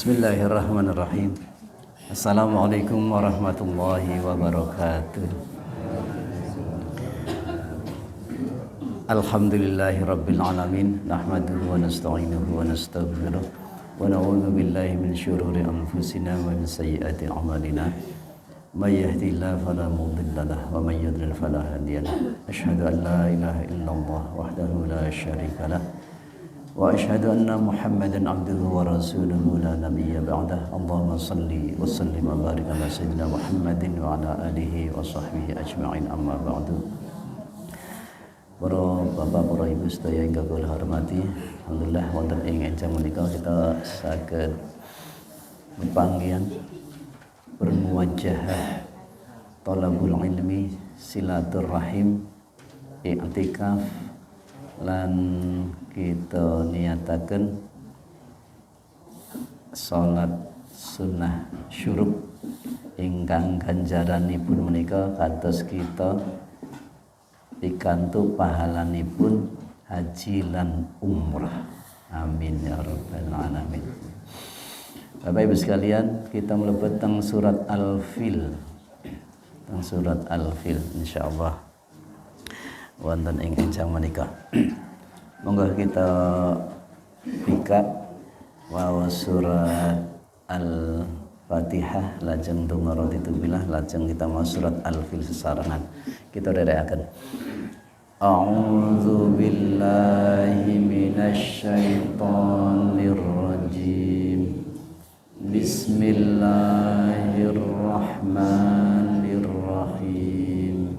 Bismillahirrahmanirrahim. Assalamualaikum warahmatullahi wabarakatuh. Alhamdulillahi rabbil alamin. Nahmaduhu wa nasta'inuhu wa nastaghfiruh. Wa na'udzu billahi min syururi anfusina wa min sayyiati a'malina. May yahdihillahu fala mudilla lahu wa may yudlil fala hadiya lahu. Asyhadu an la ilaha illallah wahdahu la syarika lahu. Wa asyhadu anna Muhammadan abduhu wa rasuluhu la nabiyya ba'dah. Allahumma salli wa sallim wa barik ala sayyidina Muhammadin wa ala alihi wa sahbihi ajma'in, amma ba'du. Para bapak, para ibu sedaya ingkang kula hormati, alhamdulillah wonten ing enjang menika kita saged pepanggihan bermuwajahah thalabul ilmi, silaturahim, i'tikaf, lan kita niataken salat sunnah syuruk ingkang ganjaranipun menika kados kita pikantuk pahalanipun haji lan umrah. Amin ya rabbal alamin. Bapak Ibu sekalian, kita mlebet teng surat Al-Fil. Teng surat Al-Fil insyaallah wonten ing enjang menika. Monggo kita pika waos surat Al-Fatihah lajeng donga radhitubillah lajeng kita mau surat Al-Fil sesarengan. Kita dherekaken. A'udzu billahi minasy syaithanir rajim. Bismillahirrahmanirrahim.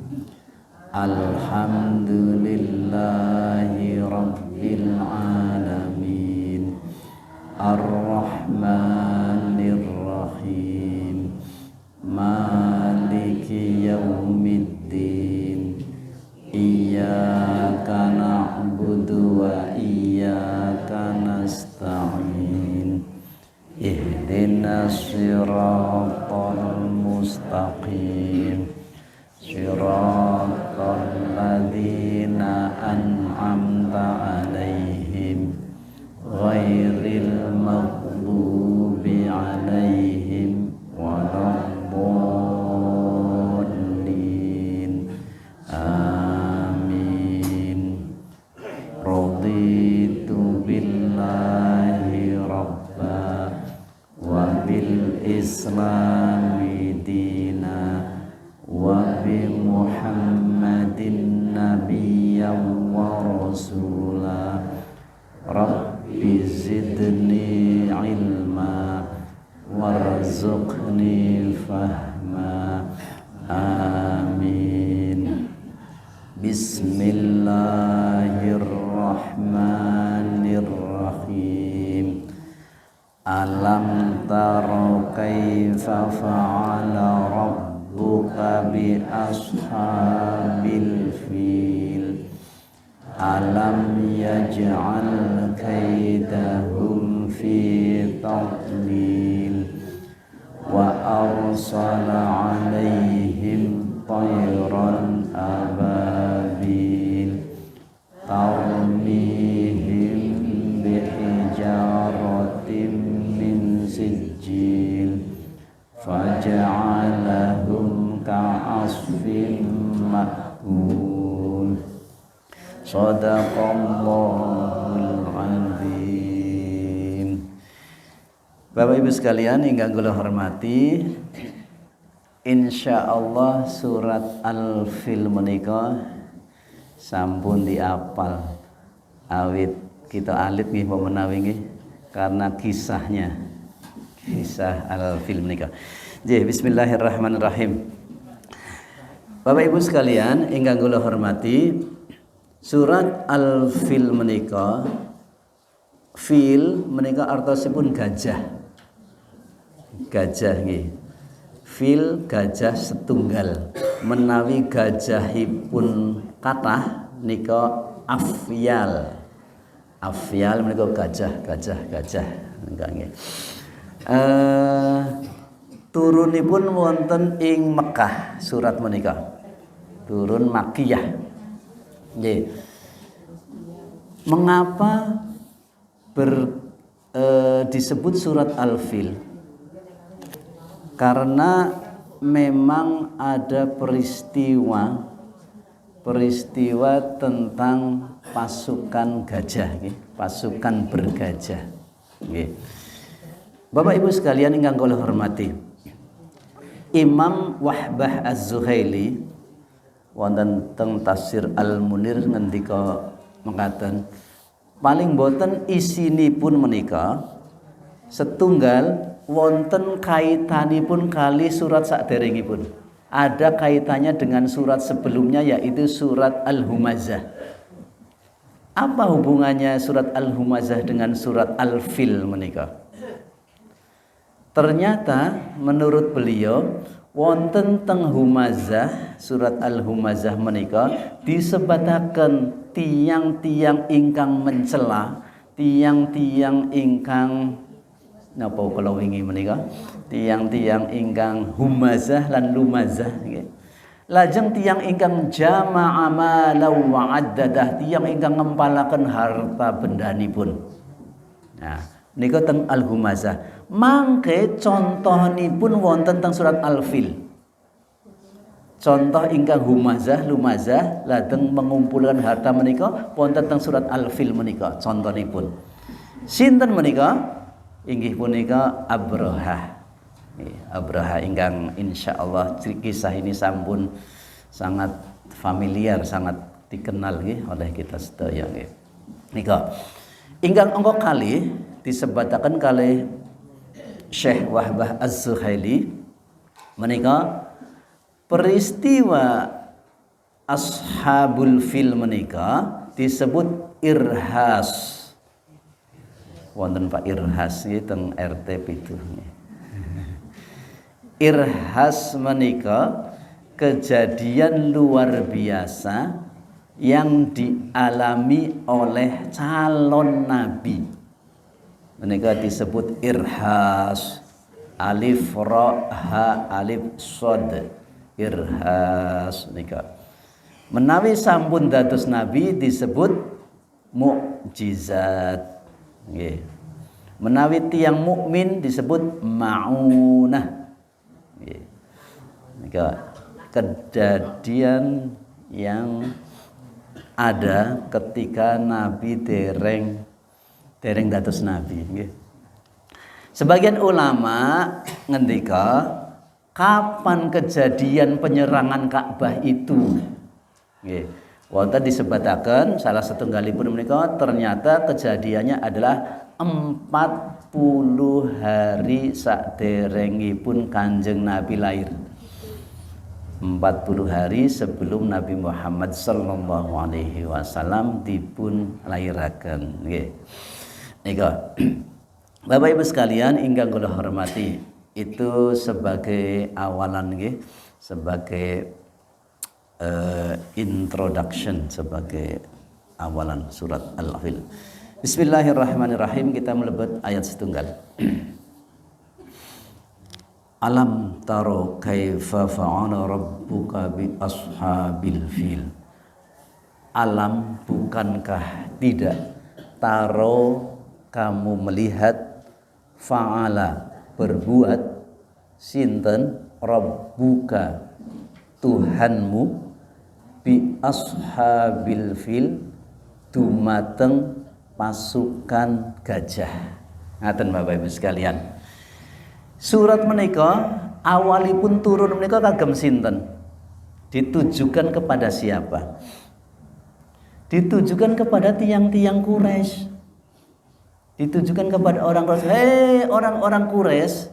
Alhamdulillahi rabbil alamin. Ar-Rahmanir Rahim. Maliki yaumiddin. Iyyaka na'budu wa iyyaka nasta'in. Ihdinas siratal mustaqim. Siratal ladzina an'amta 'alaihim ghairil maghdubi 'alaihim waladdallin. Amin. Raditu billahi rabba wa bil islami dina wa bi Muhammadin nabiyyan wa rasula. Rabbi zidni ilma warzuqni fahma. Amin. Bismillahirrahmanirrahim. Alam tara kaifa fa'ala rabbuka bi ashabil fil. Alam yaj'al kaidahum fi tadlil wa arsala 'alaihim tayran ababil tarmihim bihijaratin min sijil faja'alahum ka'asfin ma'kul. Shadaqallahul azim. Bapak Ibu sekalian ingkang kula hormati, insyaallah surat Al-Fil menika sampun diapal awit kita alit nggih menawi nggih karena kisah Al-Fil menika. Nggih, bismillahirrahmanirrahim. Bapak Ibu sekalian ingkang kula hormati, surat Al-Fil menika, fil menika artosipun gajah. Gajah nggih. Fil gajah setunggal. Menawi gajahipun kathah nika afyal. Afyal menika gajah. Nggih. Turunipun wonten ing Mekah surat menika. Turun Makkiyah. Nggih. Mengapa disebut surat Al-Fil karena memang ada peristiwa tentang pasukan gajah, pasukan bergajah. Bapak Ibu sekalian ingkang kula hormati, Imam Wahbah Az-Zuhaili wonten teng tafsir Al-Munir ngendika mekaten, paling boten isinipun menika setunggal wonten kaitanipun kali surat saderengipun. Ada kaitannya dengan surat sebelumnya, yaitu surat Al-Humazah. Apa hubungannya surat Al-Humazah dengan surat Al-Fil menika? Ternyata menurut beliau wonten teng Humazah, surat Al-Humazah menika disebataken tiang-tiang ingkang mencela, tiang-tiang ingkang napa kala wingi menika, tiang-tiang ingkang humazah lan lumazah nggih. Lajeng tiang ingkang jama'a malau wa addadah, tiang ingkang ngempalaken harta bendanipun. Nah, nika teng Al-Humazah. Mangke contohipun wonten teng surat Al-Fil. Contoh ingkang humazah lumazah lajeng mengumpulkan harta menika wonten teng surat Al-Fil menika contohipun. Sinten menika? Inggih punika Abrahah. Abrahah ingkang insyaallah kisah ini sampun sangat familiar, sangat dikenal nggih oleh kita sedaya nggih. Nika ingkang angka kali disebataken kalih Syekh Wahbah Az-Zuhaili menika peristiwa Ashabul Fil menika disebut irhas. Wonten Pak Irhas nggih teng RT 7 nggih. Irhas menika kejadian luar biasa yang dialami oleh calon nabi. Menika disebut irhas. Alif ra ha alif shad. Irhas menika. Menawi sampun dados nabi disebut mukjizat. Nggih. Menawi tiyang mukmin disebut maunah. Nggih. Nika kejadian yang ada ketika Nabi dereng dados nabi nggih. Sebagian ulama ngendika kapan kejadian penyerangan Ka'bah itu? Nggih. Wonten disebataken salah setunggalipun menika ternyata kejadiannya adalah 40 hari saderengipun Kanjeng Nabi lahir. 40 hari sebelum Nabi Muhammad sallallahu alaihi wasallam dipun lairaken nggih. Nika Bapak Ibu sekalian ingkang kula hormati, itu sebagai awalan nggih, sebagai introduction, sebagai awalan surat Al-Fil. Bismillahirrahmanirrahim, kita melebet ayat setunggal. Alam taro kaifa fa'ala rabbuka bi ashabil fil. Alam, bukankah tidak, taro kamu melihat, fa'ala berbuat, sinten rabbuka Tuhanmu, bi ashabil fil dumateng pasukan gajah. Ngaten Bapak Ibu sekalian. Surat menika awalipun turun menika kagem sinten? Ditujukan kepada siapa? Ditujukan kepada tiang-tiang Quraisy. Ditujukan kepada orang Quraisy. Hei orang-orang Quraisy,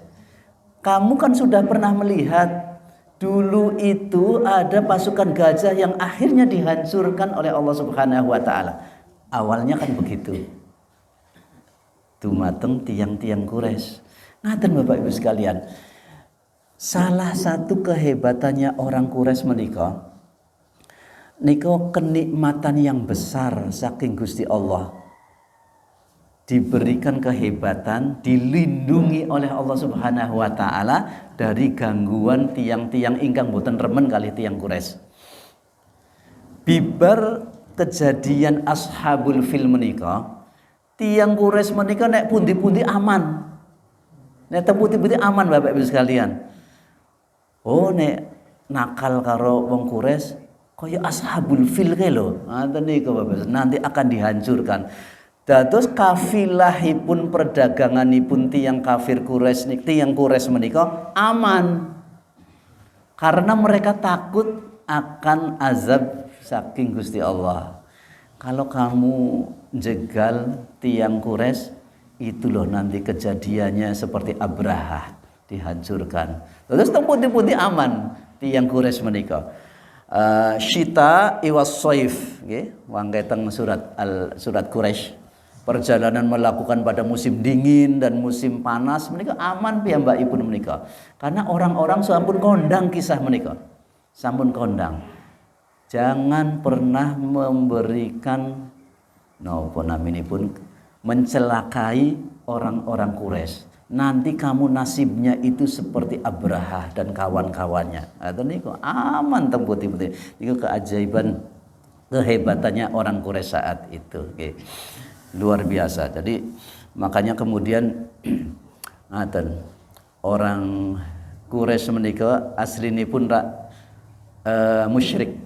kamu kan sudah pernah melihat dulu itu ada pasukan gajah yang akhirnya dihancurkan oleh Allah Subhanahu wa taala. Awalnya kan begitu. Dumateng tiang-tiang Quraisy. Ngaten Bapak Ibu sekalian. Salah satu kehebatannya orang Quraisy menika kenikmatan yang besar saking Gusti Allah. Diberikan kehebatan, dilindungi oleh Allah Subhanahu wa taala dari gangguan tiang-tiang ingkang boten remen kali tiang Quraisy. Bibar kejadian Ashabul Fil menika Tiang Quraisy menika nek pundi-pundi aman. Nek pundi-pundi aman Bapak Ibu sekalian. Oh nek nakal karo wong Quraisy kaya ashabul fil kae lho. Ngoten niku Bapak. Nanti akan dihancurkan. Dados kafilahipun perdaganganipun tiang kafir Quraisy niki tiang Quraisy menika aman. Karena mereka takut akan azab saking Gusti Allah. Kalau kamu jegal tiang Quraisy, itu loh nanti kejadiannya seperti Abraha, dihancurkan. Terus temputi-puti aman tiang Quraisy menika. Syita iwas soif, nggih, wangke teng surat Quraisy. Perjalanan melakukan pada musim dingin dan musim panas menika aman piyambakipun menika. Karena orang-orang sampun kondang kisah menika. Sampun kondang. Jangan pernah memberikan napa naminipun mencelakai orang-orang Quraisy. Nanti kamu nasibnya itu seperti Abraha dan kawan-kawannya. Atau niku aman temputi-puti. Niku keajaiban kehebatannya orang Quraisy saat itu. Okay. Luar biasa. Jadi makanya kemudian ngaten orang Quraisy menika aslinipun musyrik.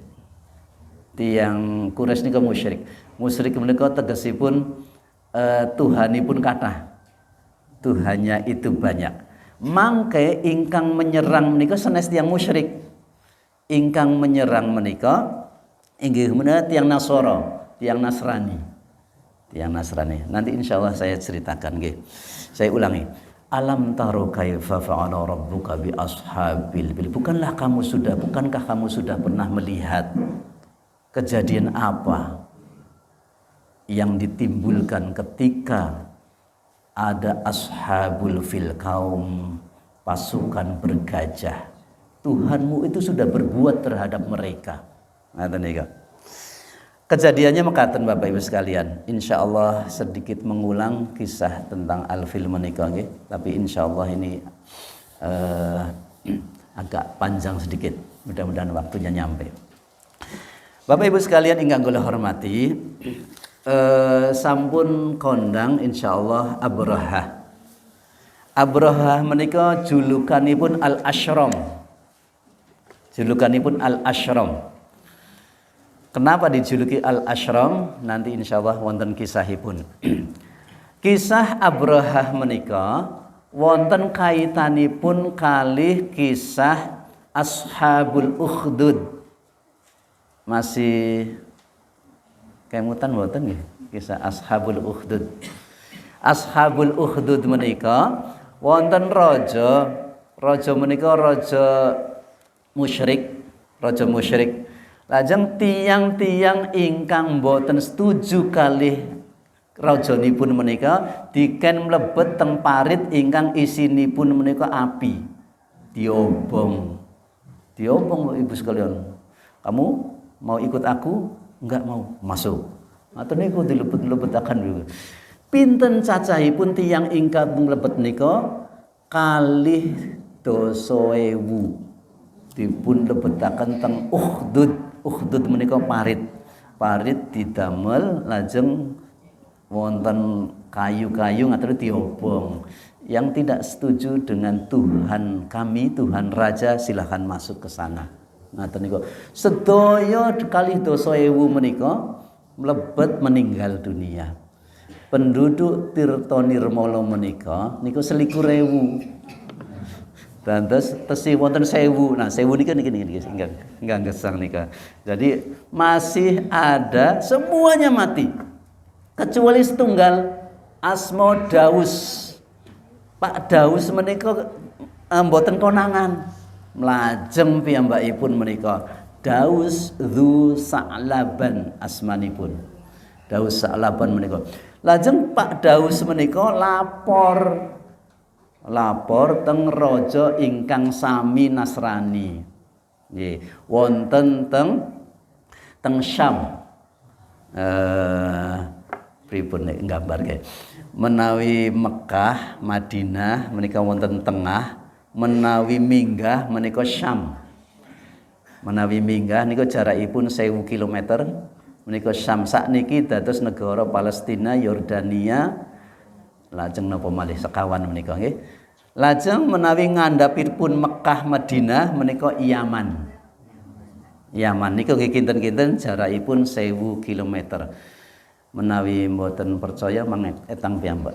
Tiang Quraisy nika musyrik. Musyrik menika tegesipun tuhanipun kathah. Tuhannya itu banyak. Mangke ingkang menyerang menika sanes tiang musyrik. Ingkang menyerang menika inggih menika tiang Nasara, tiang Nasrani. Tiang Nasrani. Nanti insyaallah saya ceritakan nggih. Saya ulangi. Alam taro kaifa fa'ala rabbuka bi ashabil fil. Bukankah kamu sudah pernah melihat kejadian apa yang ditimbulkan ketika ada ashabul fil, kaum pasukan bergajah. Tuhanmu itu sudah berbuat terhadap mereka. Ngaten niku. Kejadiannya mekaten Bapak Ibu sekalian. Insyaallah sedikit mengulang kisah tentang al-fil menika nggih, tapi insyaallah ini agak panjang sedikit. Mudah-mudahan waktunya nyampe. Bapak Ibu sekalian ingkang kula hormati, sampun kondang insyaallah Abraha. Abraha menika julukanipun Al-Asyram. Julukanipun Al-Asyram. Kenapa dijuluki Al-Asyram? Nanti insyaallah wonten kisahipun. Kisah Abraha menika wonten kaitanipun kalih kisah Ashabul Ukhdud. Masih kemutan mboten nggih kisah Ashabul Ukhdud. Ashabul Ukhdud menika wonten raja menika raja musyrik. Lajeng tiang-tiang ingkang boten setuju kalih rajanipun menika diken mlebet teng parit ingkang isinipun menika api. Diobong Ibu sekalian. Kamu mau ikut aku? Enggak mau. Masuk. Atau niku dilebet-lebetaken niku. Pinten cacahipun tiang ingkang mlebet nika? Kalih 2.000 dipun lebetaken teng Ukhdud. Ukhdud menika parit didamel lajeng wonten kayu-kayu ngaten diobong. Yang tidak setuju dengan Tuhan kami, Tuhan Raja, silahkan masuk ke sana. Ngaten niku. Sedaya kalih 2.000 menika mlebet meninggal dunia. Penduduk Tirta Nirmala menika niku 21.000. Dan tesih wonten 1.000. Nah, 1.000 niki enggak gesang nika. Jadi masih ada, semuanya mati. Kecuali setunggal asma Daus. Pak Daus menika mboten konangan. Mlajeng piyambakipun menika Daus Dzu Sa'laban asmanipun. Daus Sa'laban menika. Lajeng Pak Daus menika lapor teng raja ingkang sami Nasrani. Nggih, wonten teng Syam. Pripun nek nggambarke. Menawi Mekah, Madinah menika wonten tengah, menawi minggah menika Syam. Menawi minggah niku jarakipun 1.000 km, menika Syam sakniki dados negara Palestina, Yordania, lajeng napa malih sekawan menika nggih. Lajeng menawi ngandhapipun Mekah Madinah menika Yaman. Yaman niku nggih kinten-kinten jarakipun 1000 km. Menawi mboten percaya etang piyambak.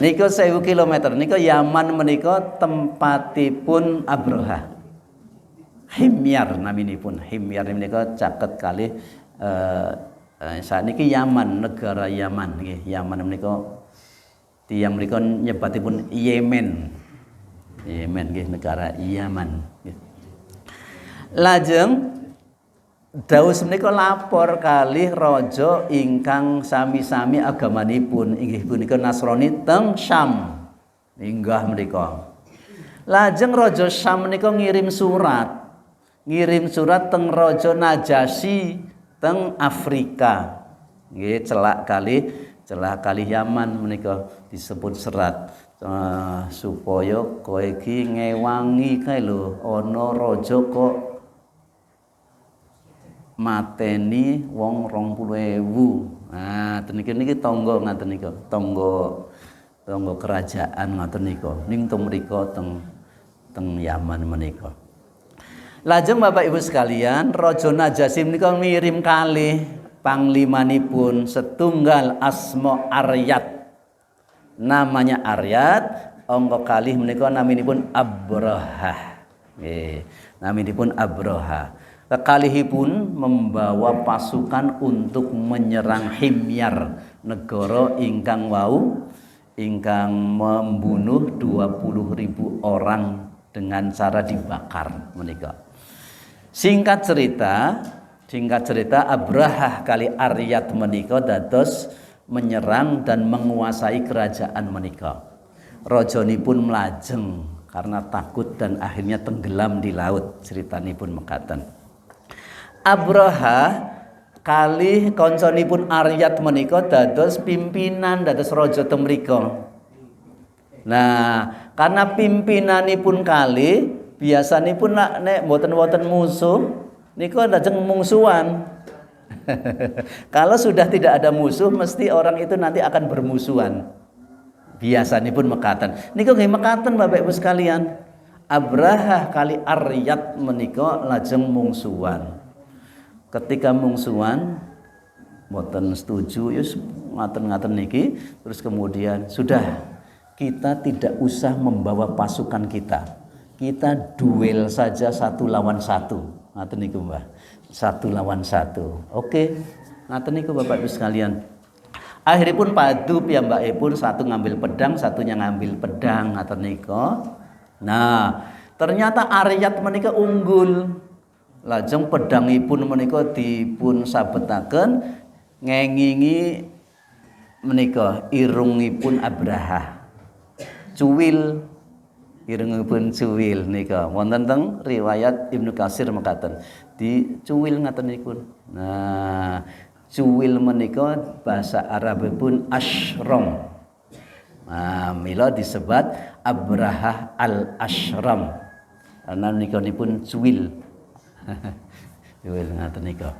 Niku 1000 km niku Yaman menika tempatipun Abraha. Himyar naminipun. Himyar menika caket kalih sakniki Yaman, negara Yaman nggih. Yaman menika tiyang mriku nyebatipun Yemen. Yemen nggih negara Yaman nggih. Lajeng dawuh menika lapor kalih raja ingkang sami-sami agamanipun inggih punika Nasrani teng Syam. Minggah menika. Lajeng raja Syam menika ngirim surat teng raja Najasyi teng Afrika. Nggih celak kalih Yaman menika disebut serat supaya kowe iki ngewangi kae lho ana raja kok mateni wong 20.000. Nah, niki tangga ngaten nika. Tangga kerajaan ngaten nika. Ning teng mriku teng Yaman menika. Lajeng Bapak Ibu sekalian, Raja Najasyi menika ngirim kalih panglimanipun setunggal asma Aryat. Namanya Aryat, angka kalih menika naminipun Abraha. Nggih, naminipun Abraha. Kekalihipun membawa pasukan untuk menyerang Himyar, negara ingkang membunuh 20.000 orang dengan cara dibakar menika. Singkat cerita Abraha kali Aryat menika dados menyerang dan menguasai kerajaan menika. Rajanipun mlajeng karena takut dan akhirnya tenggelam di laut. Ceritanipun mekaten. Abraha kalih kancanipun Aryat menika dados pimpinan dados raja teng mriku. Nah, karena pimpinanipun kalih biasanipun nek mboten wonten musuh niku lajeng mungsuhan. Kalau sudah tidak ada musuh mesti orang itu nanti akan bermusuhan. Biasanipun mekaten. Niku nggih mekaten Bapak Ibu sekalian. Abraha kali Aryat menika lajeng mungsuhan. Ketika mungsuhan mboten setuju yus ngaten-ngaten niki terus kemudian sudah kita tidak usah membawa pasukan kita. Kita duel saja 1 lawan 1. Ngaten niku Mbah. 1 lawan 1. Oke. Ngaten niku Bapak Ibu sekalian. Akhiripun padu piyambakipun satu ngambil pedang, satunya ngambil pedang ngaten niku. Nah, ternyata Aryat menika unggul. Lajeng pedangipun menika dipun sabetaken ngengingi menika irungipun Abraha. Cuwil irungipun cuwil nika wonten teng riwayat Ibnu Katsir mekaten dicuwil ngaten niku. Nah, cuwil menika bahasa Arabipun asyram. Nah, mila disebut Abraha al-Asyram. Karena nikanipun cuwil. Cuwil ngaten nika.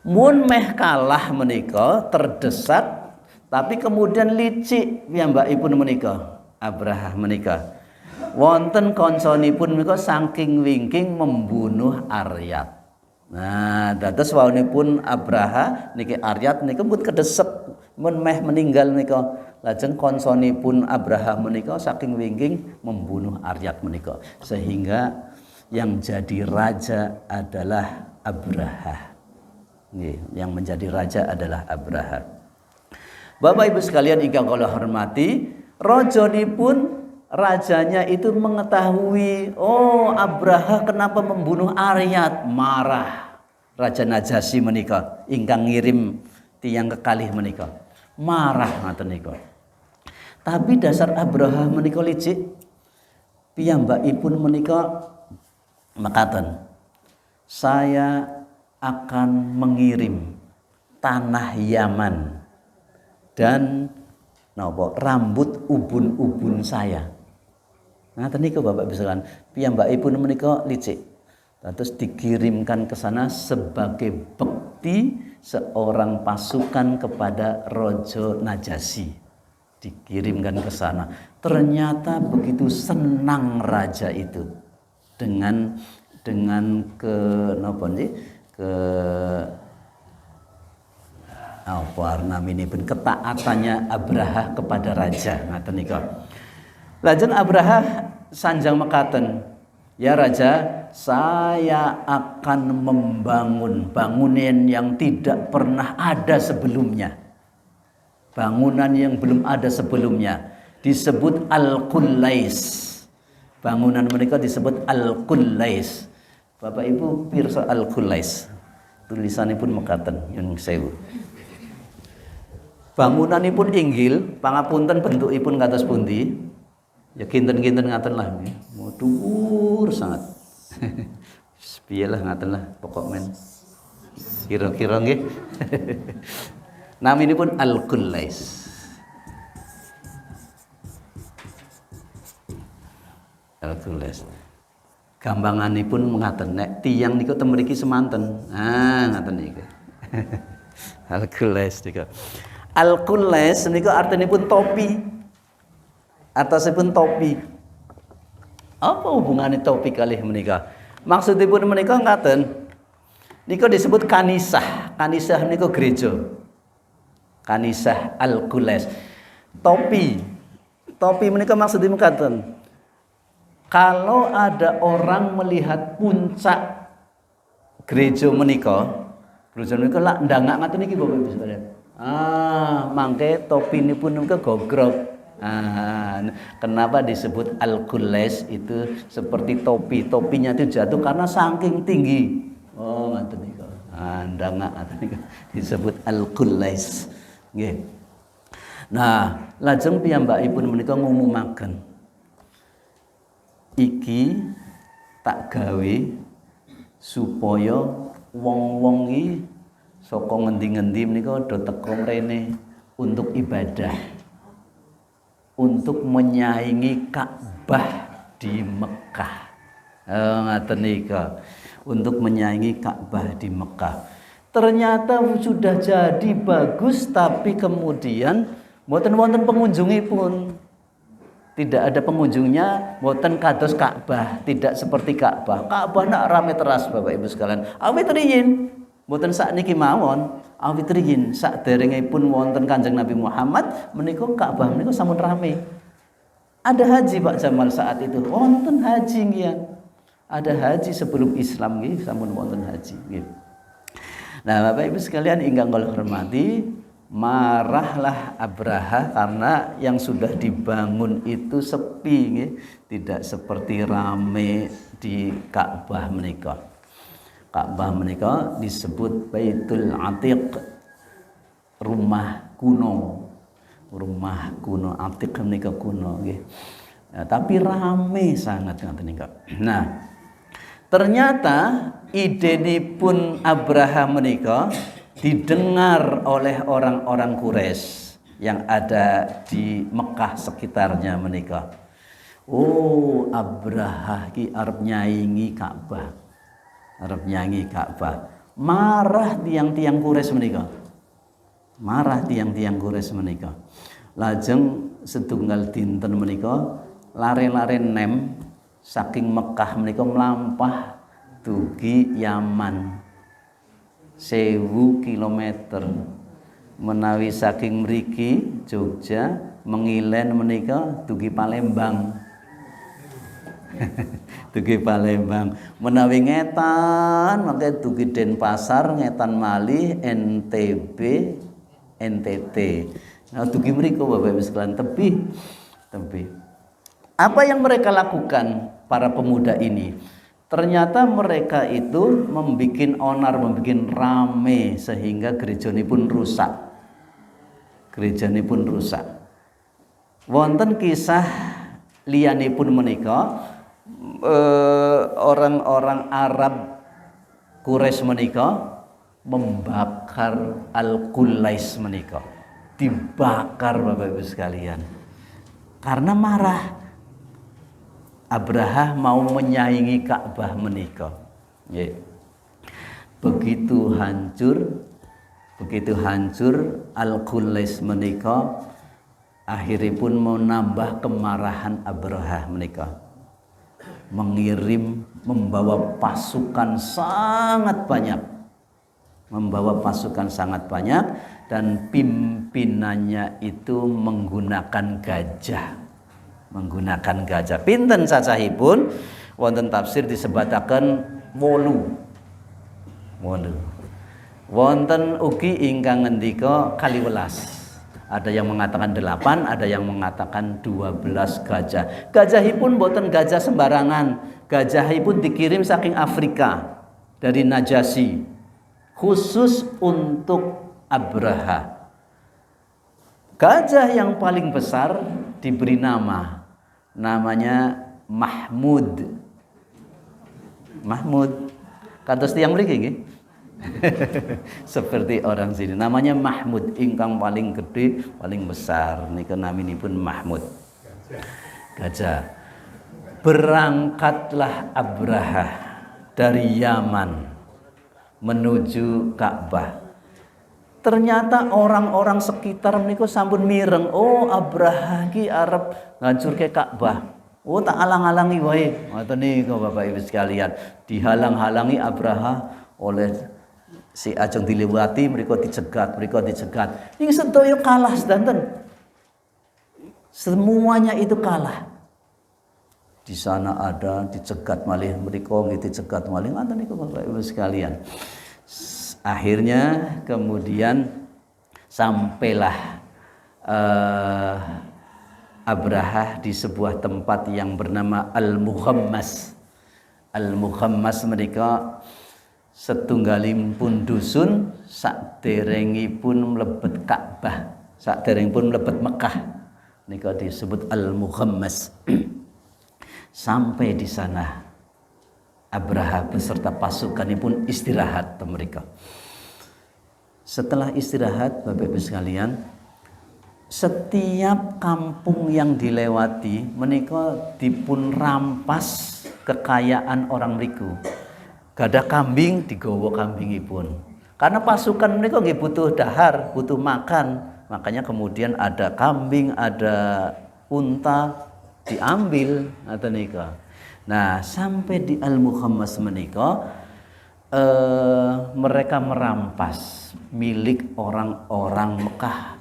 Mun meh kalah menika terdesak tapi kemudian licik piyambakipun menika Abraha menika. Wonten kancanipun menika saking wingking membunuh Aryat. Nah, dados wawonipun Abraha niki Aryat nika pun kedesek mun meh meninggal menika. Lajeng kancanipun Abraha menika saking wingking membunuh Aryat menika. Sehingga yang jadi raja adalah Abraha. Yang menjadi raja adalah Abraha. Bapak Ibu sekalian ingkang kula hormati, rajanya itu mengetahui, oh Abraha kenapa membunuh Aryat, marah. Raja Najasyi menika ingkang ngirim tiyang kekalih menika. Marah ngaten nika. Tapi dasar Abraha menika licik. Piyambakipun menika mekaten. Saya akan mengirim tanah Yaman dan rambut ubun-ubun saya. Ngaten niku Bapak Ibu sekalian, piyambakipun menika licik. Terus dikirimkan ke sana sebagai bekti seorang pasukan kepada Raja Najasyi. Dikirimkan ke sana. Ternyata begitu senang raja itu dengan ketaatannya Abraha kepada raja. Ngaten nika. Lajeng Abraha sanjang mekaten, "Ya raja, saya akan membangun bangunan yang tidak pernah ada sebelumnya." Bangunan yang belum ada sebelumnya disebut Al-Qullais. Bangunan mereka disebut Al-Qullais. Bapak Ibu pirsa Al-Qullais. Tulisanipun mekaten yang sewu. Bangunanipun inggil, pangapunten bentukipun kados pundi? Ya kinten-kinten ngaten lah nggih. Dhuwur sangat. Piye lah ngaten lah pokok men. Kira-kira nggih. Naminipun Al-Qullais. Al-Qullais. Gampanganipun mengaten nek tiyang niku teng mriki semanten. Ngaten niku. Al-Qullais niku. Al-Qullais niku artinipun topi. Atasipun topi. Apa hubungannya topi kalih menika? Maksudipun menika ngaten. Niku disebut kanisah. Kanisah niku gereja. Kanisah Al-Qullais. Topi. Topi menika maksudipun ngaten. Kalau ada orang melihat puncak gereja menika lak ndangak ngaten iki Bapak Ibu sekalian. Mangke topi nipun menika gogrok. Kenapa disebut Al-Qullais itu seperti topi. Topinya itu jatuh karena saking tinggi. Ngaten nika. Ndangak ngaten nika disebut Al-Qullais. Nggih. Nah, lajeng piyambakipun menika ngumumaken, iki tak gawe supaya wong-wong iki saka ngendi-ngendi menika do teka mrene untuk ibadah, untuk menyaingi Ka'bah di Mekah. Ngaten nika, untuk menyaingi Ka'bah di Mekah. Ternyata sudah jadi bagus, tapi kemudian mboten wonten pengunjungipun. Tidak ada pengunjungnya, mboten kados Ka'bah, tidak seperti Ka'bah. Ka'bah nak rame teras Bapak Ibu sekalian. Awit riyin, mboten sakniki mawon, awit riyin saderengipun wonten Kanjeng Nabi Muhammad menika Ka'bah menika sampun rame. Ada haji Pak Jamal saat itu, wonten haji nggih. Ada haji sebelum Islam nggih, sampun wonten haji nggih. Nah, Bapak Ibu sekalian ingkang kula hormati, marahlah Abraha karena yang sudah dibangun itu sepi nggih, tidak seperti rame di Ka'bah menika. Ka'bah menika disebut Baitul Atiq, rumah kuno. Rumah kuno, Atiq menika kuno nggih. Tapi rame sangat ngoten nika. Nah, ternyata idenipun Abraha menika didengar oleh orang-orang Quraisy yang ada di Mekah sekitarnya menika. Oh, Abraha ki arep nyaingi Ka'bah. Arep nyaingi Ka'bah. Marah tiang-tiang Quraisy menika. Marah tiang-tiang Quraisy menika. Lajeng setunggal dinten menika lare-lare nem saking Mekah menika mlampah dugi Yaman. 1000 kilometer menawi saking mriki Jogja mengilen menika dugi Palembang. Dugi Palembang menawi ngetan mangke dugi Denpasar, ngetan malih NTB, NTT. Nah, dugi mriku Bapak Ibu sekalian tebih. Apa yang mereka lakukan para pemuda ini? Ternyata mereka itu membikin onar, membikin rame sehingga gerejane pun rusak. Gerejane pun rusak. Wonten kisah liyanipun menika orang-orang Arab Quraisy menika membakar Al-Qullais menika. Dibakar Bapak Ibu sekalian. Karena marah. Abraha mau menyaingi Ka'bah menika. Nggih. Begitu hancur Al-Qulais menika, akhiripun mau nambah kemarahan Abrahah menika. Membawa pasukan sangat banyak. Dan pimpinannya itu menggunakan gajah. Pinten cacahipun wonten tafsir disebataken 8. Wonten ugi ingkang ngendika 12. Ada yang mengatakan 8, ada yang mengatakan 12 gajah. Gajahipun boten gajah sembarangan. Gajahipun dikirim saking Afrika dari Najasyi, khusus untuk Abraha. Gajah yang paling besar diberi namanya Mahmud. Kados tiyang mriki nggih. Seperti orang sini namanya Mahmud, ingkang paling gede, paling besar nika naminipun Mahmud. Gajah. Berangkatlah Abraha dari Yaman menuju Ka'bah. Ternyata orang-orang sekitar menika sampun mireng, oh Abraha ki arep ngancurke Ka'bah. Oh tak alang-alangi wae. Ngoten niku Bapak Ibu sekalian, dihalang-halangi Abraha oleh si ajeng dilewati, mereka dicegat. Ini sedaya kalah sedanten. Semuanya itu kalah. Di sana ada dicegat malih, mereka dicegat malih, ngoten niku Bapak Ibu sekalian. Akhirnya kemudian sampailah Abraha di sebuah tempat yang bernama Al-Mukhammas. Al-Mukhammas mereka setunggalipun dusun saderengipun mlebet Ka'bah, saderengipun mlebet Mekah nika disebut Al-Mukhammas. Sampai di sana Abraha beserta pasukanipun istirahat mereka. Setelah istirahat Bapak Ibu sekalian, setiap kampung yang dilewati menika dipun rampas kekayaan orang mriku. Gadah kambing digawa kambingipun. Karena pasukan mereka nggih butuh dahar, butuh makan. Makanya kemudian ada kambing, ada unta diambil atau nika. Nah, sampai di Al-Mukhammas menika mereka merampas milik orang-orang Mekah.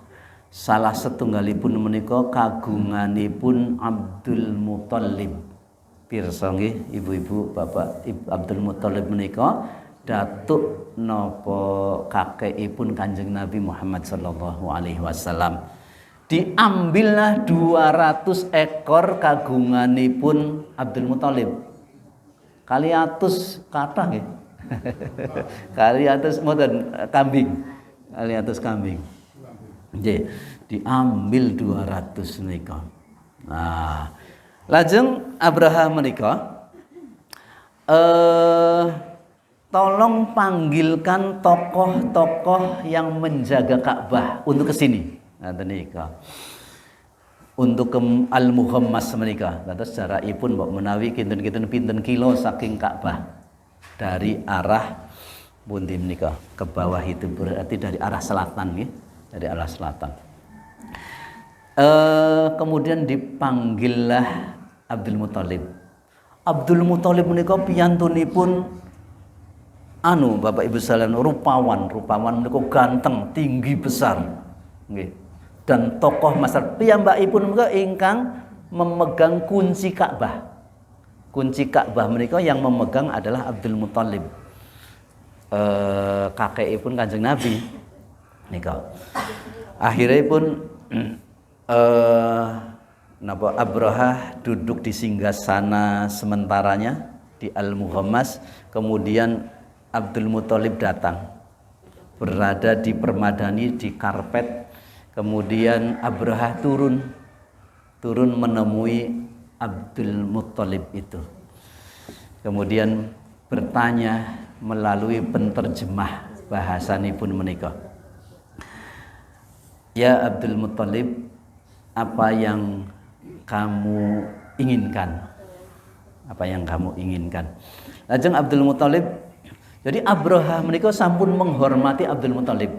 Salah setunggalipun menika kagunganipun Abdul Muthalib. Pirsa nggih ibu-ibu, bapak Abdul Muthalib menika datuk napa kakekipun Kanjeng Nabi Muhammad sallallahu alaihi wasallam. Diambillah 200 ekor kagunganipun Abdul Muthalib. Kali atus kathah nggih. Kali atus mboten kambing. Kali atus kambing. Nggih, diambil 200 menika. Nah, lajeng Abraha menika tolong panggilkan tokoh-tokoh yang menjaga Ka'bah untuk kesini. Untuk ke Al-Mukhammas menika. Lantas jarakipun mbok menawi kinten-kinten pinten kilo saking Ka'bah. Dari arah pundi menika ke bawah itu berarti dari arah selatan nggih, dari arah selatan. Kemudian dipanggillah Abdul Muthalib. Abdul Muthalib menika piyantunipun Bapak Ibu sekalian rupawan menika ganteng, tinggi besar. Nggih. Dan tokoh masyarakat piyambakipun menika ingkang memegang kunci Ka'bah. Kunci Ka'bah menika yang memegang adalah Abdul Muthalib. Kakekipun Kanjeng Nabi nika. Akhiripun napa Abraha duduk di singgasana sementaranya di Al-Mukhammas, kemudian Abdul Muthalib datang. Berada di permadani di karpet. Kemudian Abraha turun menemui Abdul Muthalib itu. Kemudian bertanya melalui penterjemah bahasanipun menika. Ya Abdul Muthalib, apa yang kamu inginkan? Apa yang kamu inginkan? Lajeng Abdul Muthalib, jadi Abraha menika sampun menghormati Abdul Muthalib.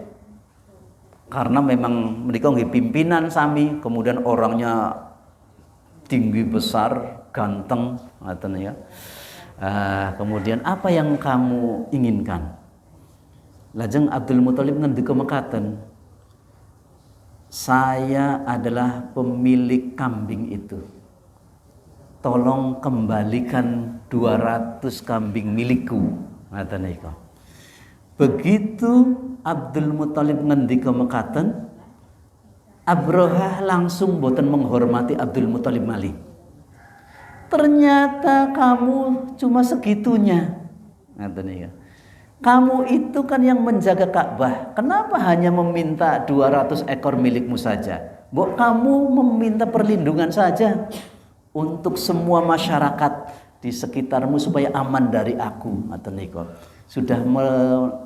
Karena memang menika nggih pimpinan sami, kemudian orangnya tinggi besar, ganteng, ngoten ya. Kemudian apa yang kamu inginkan? Lajeng Abdul Muthalib ngendika mekaten, saya adalah pemilik kambing itu. Tolong kembalikan 200 kambing milikku. Ngoten niku. Begitu Abdul Muthalib ngendika mekaten, Abraha langsung boten menghormati Abdul Muthalib malih. Ternyata kamu cuma segitunya. Ngoten niku. Kamu itu kan yang menjaga Ka'bah. Kenapa hanya meminta 200 ekor milikmu saja? Mbok kamu meminta perlindungan saja untuk semua masyarakat di sekitarmu supaya aman dari aku. Ngoten niku. Sudah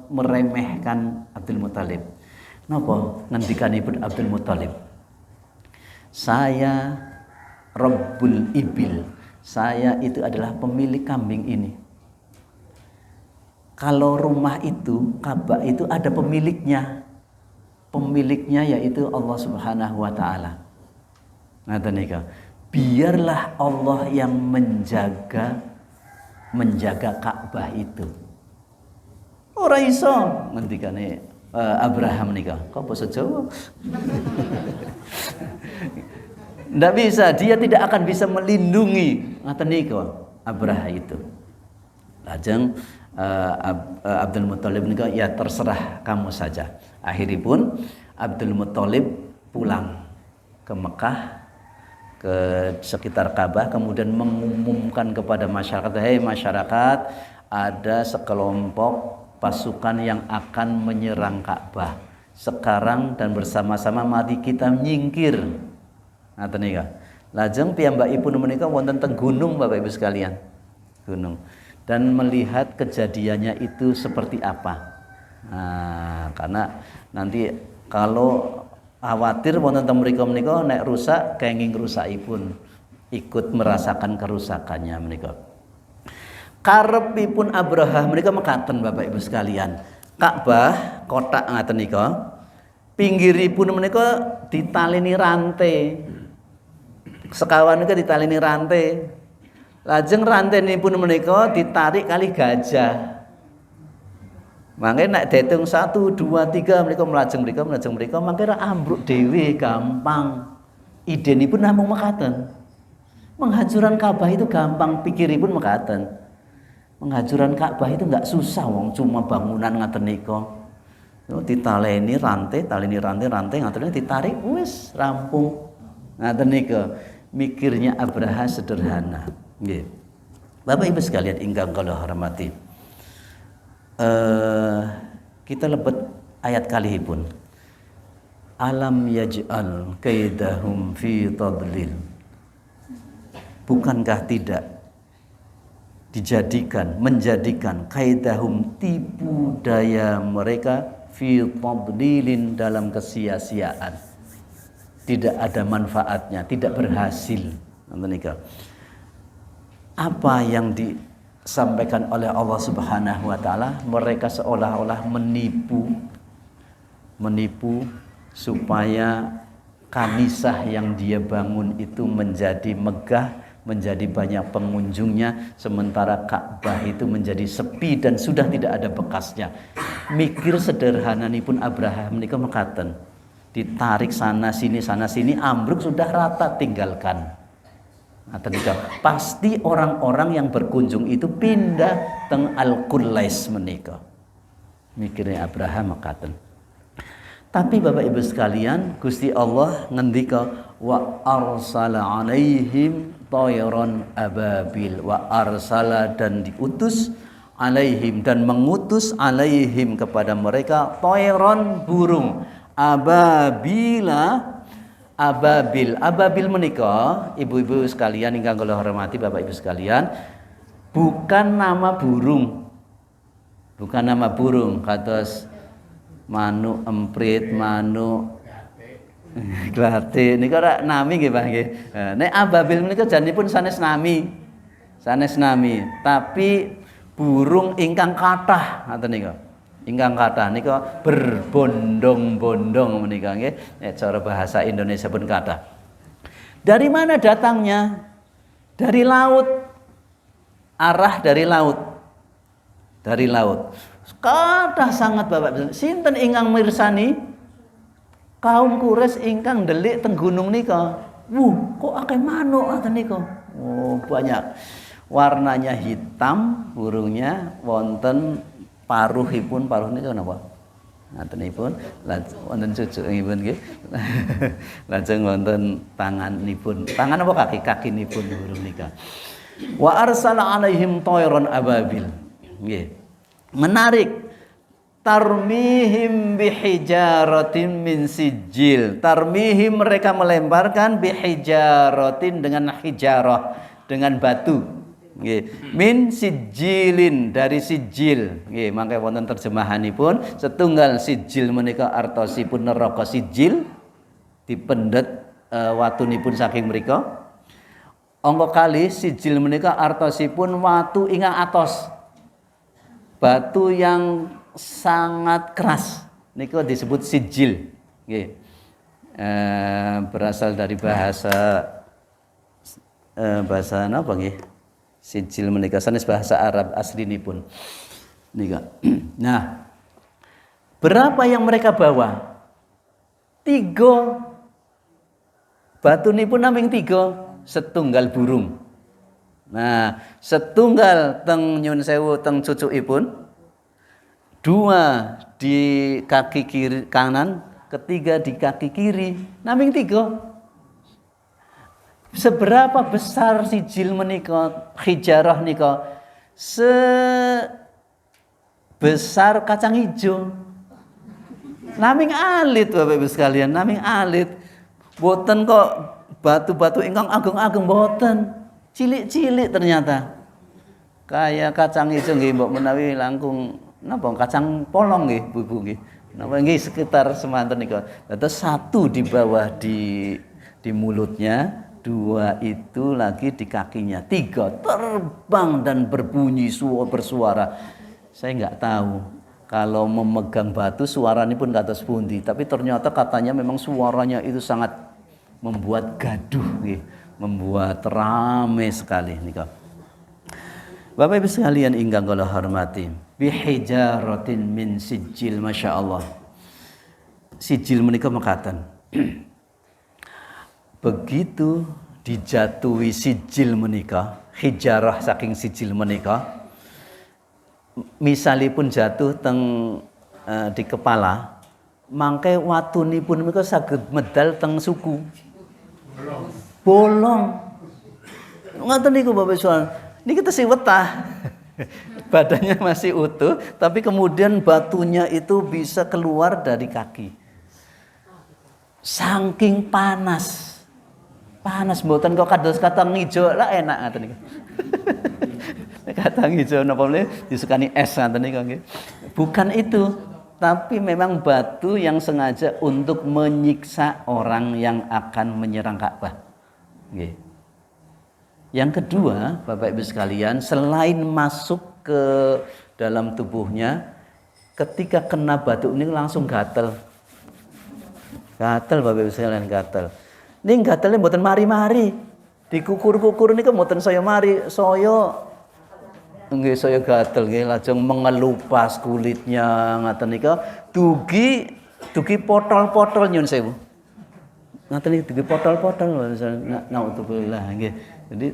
meremehkan Abdul Muthalib. Napa ngendikanipun Abdul Muthalib? Saya Rabbul Ibil. Saya itu adalah pemilik kambing ini. Kalau rumah itu, Ka'bah itu ada pemiliknya. Pemiliknya yaitu Allah Subhanahu wa taala. Ngoten niku. Biarlah Allah yang menjaga Ka'bah itu. Ora iso ngendikane Abraham nika. Kok basa Jawa? Ndak bisa, dia tidak akan bisa melindungi ngoten niku Abraham itu. Lajeng Abdul Muthalib nika ya terserah kamu saja. Akhiripun Abdul Muthalib pulang ke Mekah, ke sekitar Ka'bah, kemudian mengumumkan kepada masyarakat, "Hei masyarakat, ada sekelompok pasukan yang akan menyerang Ka'bah. Sekarang dan bersama-sama mari kita nyingkir." Ngoten niku. Lajeng piyambakipun menika wonten teng gunung Bapak Ibu sekalian. Gunung. Dan melihat kejadiannya itu seperti apa. Karena nanti kalau khawatir wonten teng mriku menika nek rusak kenging rusakipun ikut merasakan kerusakannya menika. Karepipun Abraha menika mekaten Bapak Ibu sekalian. Ka'bah kotak ngaten nika. Pinggiripun menika ditaleni rantai. Sekawan nika ditaleni rantai. Lajeng rantenipun menika ditarik kali gajah. Mangke nek diitung 1 2 3 menika mlajeng mrika mangke ra ambruk dhewe gampang. Idenipun namung mekaten. Penghancuran Ka'bah itu gampang, pikiripun mekaten. Penghancuran Ka'bah itu enggak susah wong cuma bangunan ngaten nika. Ditaleni rantai ngaten ditarik wis rampung. Ngaten nika. Mikirnya Abraha sederhana. Nggih. Bapak Ibu sekalian ingkang kula hormati. Kita lebet ayat kalihipun. Alam yaj'al kaidahum fi tadlil. Bukankah tidak menjadikan kaidahum tipu daya mereka fi tadlilin dalam kesia-siaan. Tidak ada manfaatnya, tidak berhasil. Apa yang disampaikan oleh Allah Subhanahu wa taala, mereka seolah-olah menipu supaya kanisah yang dia bangun itu menjadi megah, menjadi banyak pengunjungnya, sementara Ka'bah itu menjadi sepi dan sudah tidak ada bekasnya. Mikir sederhananipun Abraham menika mekaten. Ditarik sana sini ambruk sudah rata, tinggalkan. Pasti orang-orang yang berkunjung itu pindah teng Al-Qulais menika. Mikirnya Abraham mekaten. Tapi Bapak Ibu sekalian, Gusti Allah ngendika wa arsala alaihim tayran ababil, wa arsala dan diutus alaihim dan mengutus alaihim kepada mereka tayran burung ababil menika ibu-ibu sekalian ingkang kula hormati, Bapak Ibu sekalian, bukan nama burung kados manuk emprit, manuk glate nika ora nami nggih Pak nggih. Nek ababil menika janipun sanes nami. Tapi burung ingkang kathah ngoten nika. Ingkang kathah nika berbondong-bondong menika nggih. Cara bahasa Indonesia pun kathah. Dari mana datangnya? Dari laut. Arah dari laut. Dari laut. Kathah sangat Bapak. Sinten ingkang mirsani kaum Quraisy ingkang ndelik teng gunung nika? Kok akeh manuk ngoten nika? Oh, banyak. Warnanya hitam, burungnya wonten paruhipun, paruh niku napa? Ngatenipun, wonten cucukipun nggih. Lajeng wonten tanganipun. Tangan apa kaki? Kakinipun burung nika. Wa arsala alaihim tayran ababil. Nggih. Menarik. Tarmihim bihijaratin min sijil. Tarmihim mereka melemparkan bihijaratin dengan hijarah, dengan batu. Nggih, min sijilin dari sijil. Nggih, mangke wonten terjemahanipun setunggal sijil menika artosipun neraka sijil dipendet watunipun saking mriku. Angka kalih sijil menika artosipun watu ingkang atos. Batu yang sangat keras niku disebut sijil. Nggih. Berasal dari bahasa napa nggih? Sijil menika sanes bahasa Arab aslinipun. Nika. Nah, berapa yang mereka bawa? 3. Batunipun naming 3, setunggal burung. Nah, setunggal teng nyun sewu teng cucukipun, 2 di kaki kiri kanan, 3 di kaki kiri, naming 3. Seberapa besar sijil menika, hijarah nika? Sebesar kacang hijau. Naming alit Bapak Ibu sekalian, naming alit. Boten kok batu-batu ingkang agung-agung boten. Cilik-cilik ternyata. Kayak kacang hijau nggih mbok menawi langkung napa kacang polong nggih Bu nggih. Napa nggih sekitar semanten nika. Terus 1 di bawah di mulutnya, 2 itu lagi di kakinya, 3 terbang dan berbunyi bersuara. Saya nggak tahu kalau memegang batu suaranya pun kados pundi, tapi ternyata katanya memang suaranya itu sangat membuat gaduh, membuat ramai sekali nika. Bapak Ibu sekalian ingkang kula hormati, bihijaratin min sijil, masya Allah. Sijil menika mekaten. Begitu dijatuhi sijil menika, hijarah saking sijil menika, misalipun jatuh teng di kepala, mangke watunipun menika saged medal teng suku. Bolong. Ngoten niku Bapak Ibu. Niki tesih wetah. Badannya masih utuh, tapi kemudian batunya itu bisa keluar dari kaki. Saking panas. Panas mboten kok kados kacang ijo lah enak ngaten niku. Kacang ijo napa meneh disukani es ngaten niku nggih. Bukan itu, tapi memang batu yang sengaja untuk menyiksa orang yang akan menyerang Ka'bah. Nggih. Yang kedua, Bapak Ibu sekalian, selain masuk ke dalam tubuhnya, ketika kena batu ini langsung gatel. Gatel Bapak Ibu sekalian, gatel. Ning gatele mboten mari-mari. Dikukur-kukur niku mboten saya mari, saya nggih saya gatel nggih lajeng mengelupas kulitnya ngaten nika dugi potol-potol nyun sewu. Ngaten iki dugi potol-potol naudzubillah nggih. Jadi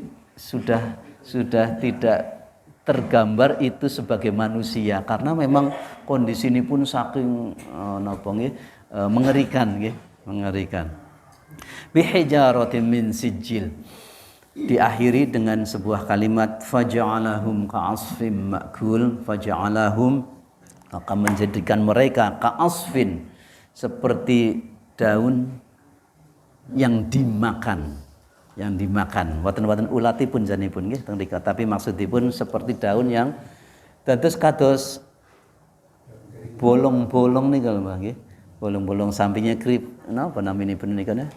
sudah tidak tergambar itu sebagai manusia karena memang kondisi ini pun saking napa nggih mengerikan nggih, mengerikan. Bihijaratin min sijil, diakhiri dengan sebuah kalimat faja'alahum ka'asfin ma'kul. Faja'alahum, akan menjadikan mereka ka'asfin, seperti daun yang dimakan, wonten ulatipun janipun nggih teng mriku, tapi maksudipun seperti daun yang dados kados bolong-bolong niku lho nggih. Bolong-bolong sampingnya krip, napa naminipun nika nggih.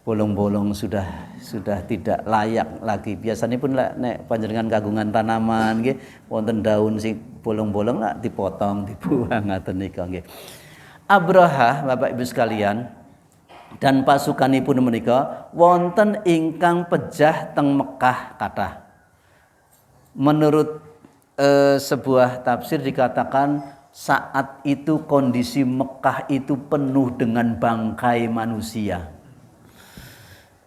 bolong-bolong sudah tidak layak lagi. Biasanya pun nek panjenengan kagungan tanaman nggih wonten daun sing bolong-bolong lah dipotong, dibuang ngaten nika nggih. Abraha Bapak Ibu sekalian dan pasukanipun menika wonten ingkang pejah teng Mekah kathah. Menurut sebuah tafsir dikatakan saat itu kondisi Mekah itu penuh dengan bangkai manusia.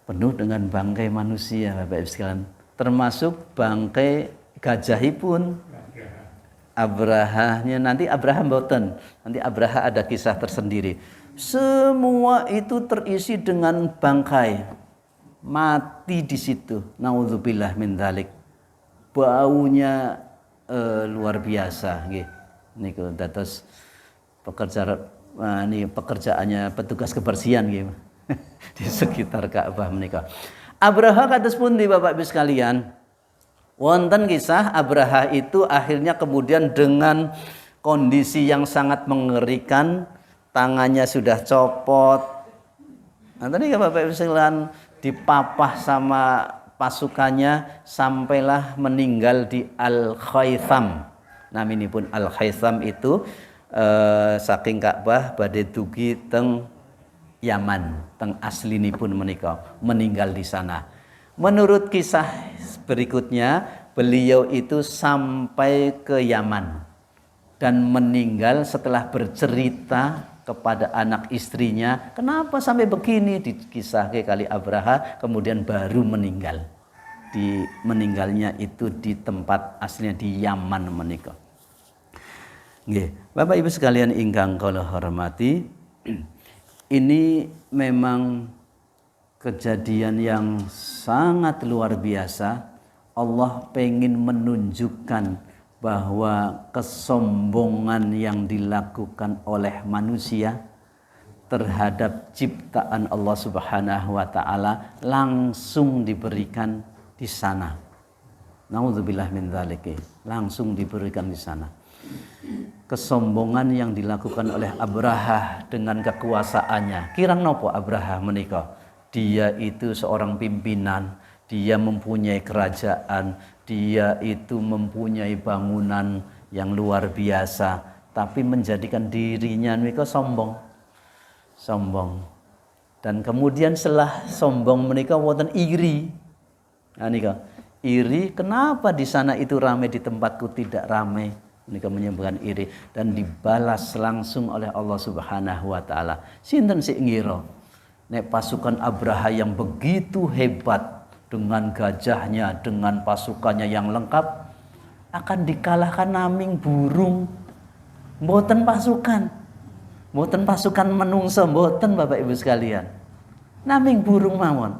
Penuh dengan bangkai manusia Bapak Ibu sekalian, termasuk bangkai gajahipun Abrahanya. Nanti Abraha mboten, nanti Abraha ada kisah tersendiri. Semua itu terisi dengan bangkai, mati di situ. Nauzubillah min dzalik. Baunya luar biasa nggih. Niku dados pekerjaannya petugas kebersihan nggih. Di sekitar Ka'bah menika. Abraha kados pundi Bapak Ibu sekalian? Wonten kisah Abraha itu akhirnya kemudian dengan kondisi yang sangat mengerikan, tangannya sudah copot. Nah, tadi Bapak Ibu sekalian dipapah sama pasukannya sampailah meninggal di Al-Khaytham. Naminipun Al-Khaytham itu saking Ka'bah badhe dugi teng Yaman, teng aslinipun menika meninggal di sana. Menurut kisah berikutnya, beliau itu sampai ke Yaman dan meninggal setelah bercerita kepada anak istrinya, kenapa sampai begini, dikisahke kali Abraha, kemudian baru meninggal. Meninggalnya itu di tempat aslinya di Yaman menika. Nggih, Bapak Ibu sekalian ingkang kula hormati, ini memang kejadian yang sangat luar biasa. Allah pengen menunjukkan bahwa kesombongan yang dilakukan oleh manusia terhadap ciptaan Allah Subhanahu wa taala langsung diberikan di sana. Nauzubillah min dzalik. Langsung diberikan di sana. Kesombongan yang dilakukan oleh Abraha dengan kekuasaannya. Kirang nopo Abraha menika? Dia itu seorang pimpinan, dia mempunyai kerajaan, dia itu mempunyai bangunan yang luar biasa, tapi menjadikan dirinya menika sombong. Dan kemudian setelah sombong menika wonten iri. Nah nika, iri, kenapa di sana itu ramai, di tempatku tidak ramai? Nika menyebabkan iri dan dibalas langsung oleh Allah Subhanahu wa taala. Sinten sik ngira nek pasukan Abraha yang begitu hebat dengan gajahnya, dengan pasukannya yang lengkap akan dikalahkan naming burung. Mboten pasukan menungso, mboten Bapak Ibu sekalian. Naming burung mawon.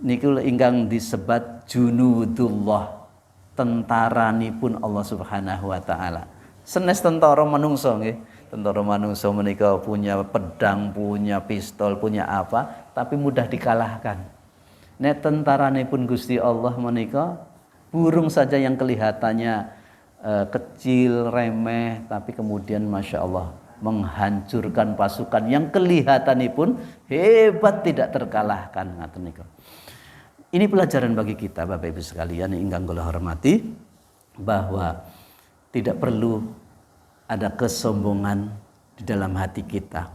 Niku ingkang disebat junudullah. Tentaranipun Allah Subhanahu wa taala. Senes tentara manungsa nggih. Tentara manungsa menika punya pedang, punya pistol, punya apa, tapi mudah dikalahkan. Nek tentaranipun Gusti Allah menika burung saja yang kelihatannya kecil, remeh, tapi kemudian Masya Allah menghancurkan pasukan yang kelihatanipun hebat tidak terkalahkan. Ngaten nika. Ini pelajaran bagi kita Bapak Ibu sekalian yang ingkang kula hormati, bahwa tidak perlu ada kesombongan di dalam hati kita.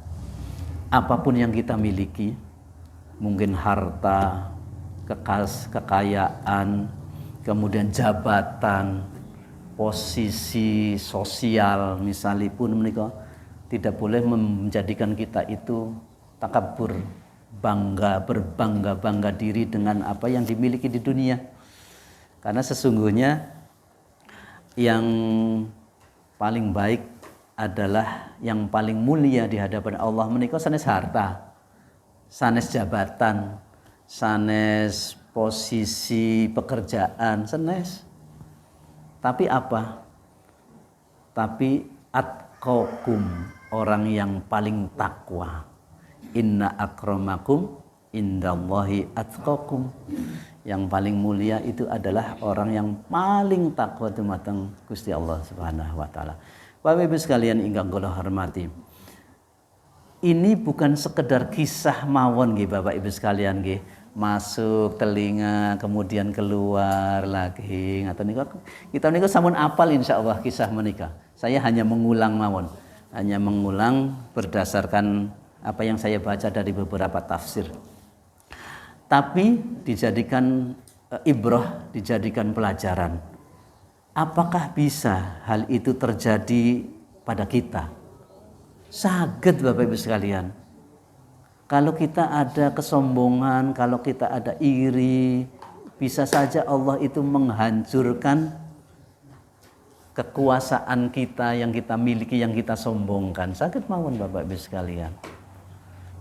Apapun yang kita miliki, mungkin harta, kekayaan, kemudian jabatan, posisi sosial misalipun menika tidak boleh menjadikan kita itu takabur, berbangga diri dengan apa yang dimiliki di dunia. Karena sesungguhnya yang paling baik adalah, yang paling mulia di hadapan Allah menika sanes harta, sanes jabatan, sanes posisi pekerjaan, sanes. Tapi apa? Tapi atqakum, orang yang paling takwa. Inna akramakum indallahi atqakum. Yang paling mulia itu adalah orang yang paling takwa dumateng Gusti Allah Subhanahu wa taala. Bapak Ibu sekalian ingkang kula hormati, ini bukan sekedar kisah mawon nggih Bapak Ibu sekalian nggih. Masuk telinga kemudian keluar lagi. Ngaten niku kita niku sampun apal insyaallah kisah menika. Saya hanya mengulang mawon. Hanya mengulang berdasarkan apa yang saya baca dari beberapa tafsir. Tapi dijadikan ibrah, dijadikan pelajaran. Apakah bisa hal itu terjadi pada kita? Saged Bapak Ibu sekalian. Kalau kita ada kesombongan, kalau kita ada iri, bisa saja Allah itu menghancurkan kekuasaan kita yang kita miliki, yang kita sombongkan. Saged mawon Bapak Ibu sekalian.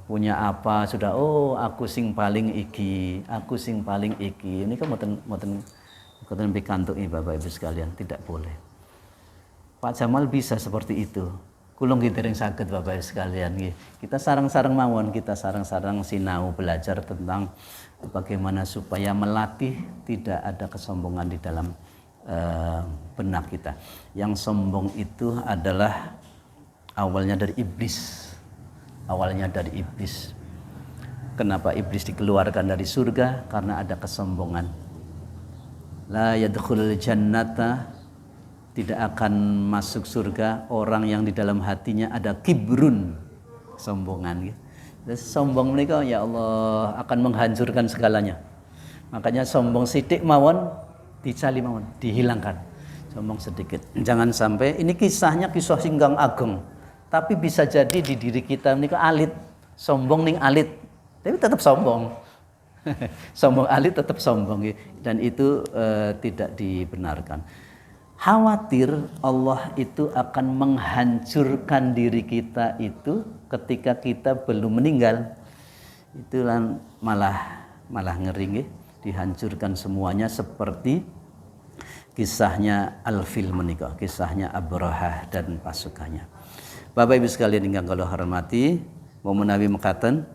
Punya apa sudah, oh aku sing paling iki, aku sing paling iki. Ini kan mboten pikantuk Bapak Ibu sekalian, tidak boleh. Pak Jamal bisa seperti itu. Kula nggih dereng saged Bapak Ibu sekalian nggih. Kita sareng-sareng mawon, kita sareng-sareng sinau belajar tentang bagaimana supaya melatih tidak ada kesombongan di dalam benak kita. Yang sombong itu adalah awalnya dari iblis. Awalnya dari iblis. Kenapa iblis dikeluarkan dari surga? Karena ada kesombongan. La yadkhulul jannata, tidak akan masuk surga orang yang di dalam hatinya ada kibrun, kesombongan. Sombong mereka ya Allah akan menghancurkan segalanya. Makanya sombong sidik mawon dicali mawon, dihilangkan. Sombong sedikit. Jangan sampai ini kisahnya kisah singgang ageng. Tapi bisa jadi di diri kita ini alit, sombong ning alit, tapi tetap sombong. Sombong alit tetap sombong, dan itu tidak dibenarkan. Khawatir Allah itu akan menghancurkan diri kita itu ketika kita belum meninggal. Itulah malah ngeri, dihancurkan semuanya seperti kisahnya Al-Fil menika, kisahnya Abrahah dan pasukannya. Bapak Ibu sekalian ingkang kula hormati, mau menawi mekaten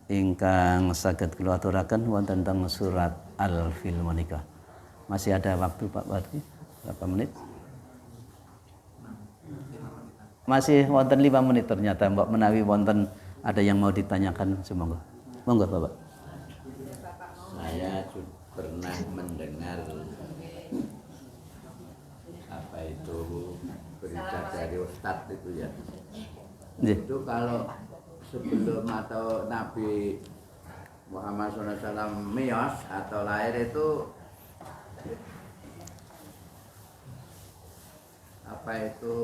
ingkang saged kula aturaken wonten teng surat Al-Fil menika. Masih ada waktu Pak Wati? Berapa menit? Masih wonten 5 menit ternyata Mbak menawi wonten ada yang mau ditanyakan semoga. Monggo Bapak. Saya pernah mendengar apa itu berita dari Ustadz itu ya. Itu kalau sebelum atau Nabi Muhammad SAW miyos atau lahir itu apa itu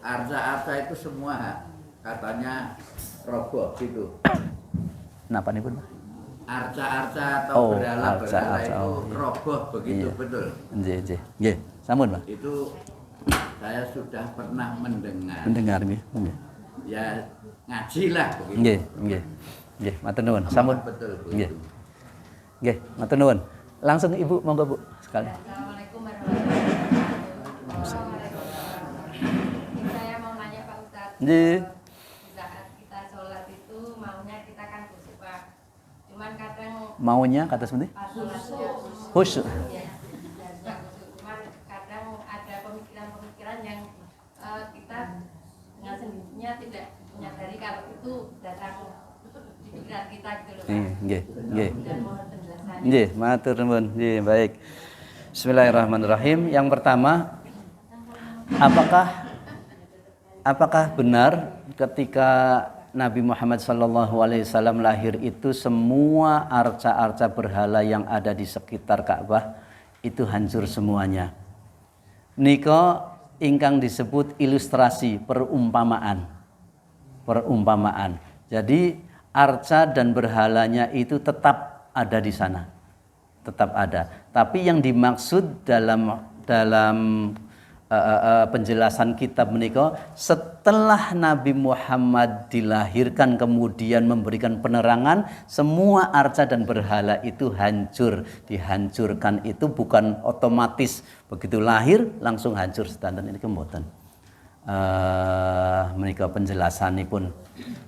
arca itu semua katanya roboh gitu. Kenapa nih Bun? Arca atau berhala itu roboh begitu, iya. Betul. Nggih, sampun Pak. Itu saya sudah pernah mendengar. Mendengar nggih. Ya ngaji lah begitu. Nggih, matur nuwun. Sampun. Betul. Nggih, matur nuwun. Langsung Ibu monggo Bu sekali. Assalamualaikum warahmatullahi wabarakatuh. Saya mau nanya Pak Ustadz. Nggih. Saat kita sholat itu maunya kita kan khusyuk Pak. Cuman kadang Maunya kata seperti? Khusyuk. Ya, cuman kadang ada pemikiran-pemikiran yang kita dengan sendirinya tidak menyadari kalau itu datang di pikiran kita gitu loh Pak. Nggih. Dan mohon penjelasannya. Nggih, matur nuwun. Nggih, baik. Bismillahirrahmanirrahim. Yang pertama, apakah benar ketika Nabi Muhammad SAW lahir itu semua arca-arca berhala yang ada di sekitar Ka'bah itu hancur semuanya? Nika ingkang disebut ilustrasi, perumpamaan. Jadi arca dan berhalanya itu tetap ada di sana. Tetap ada. Tapi yang dimaksud dalam penjelasan kitab menika setelah Nabi Muhammad dilahirkan kemudian memberikan penerangan, semua arca dan berhala itu hancur. Dihancurkan itu bukan otomatis begitu lahir langsung hancur sedanten ini mboten. Menika penjelasanipun